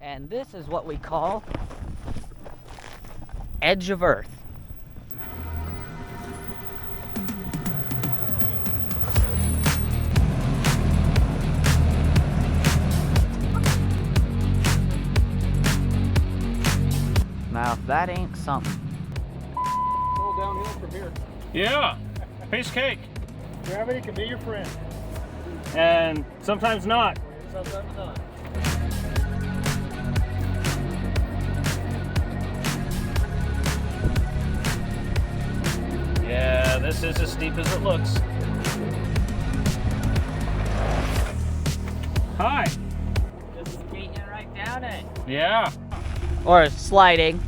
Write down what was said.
And this is what we call edge of earth. Now if that ain't something. It's all downhill from here. Yeah, piece of cake. Gravity can be your friend. And sometimes not. Sometimes not. Yeah, this is as steep as it looks. Hi. Just skating right down it. Yeah. Or sliding.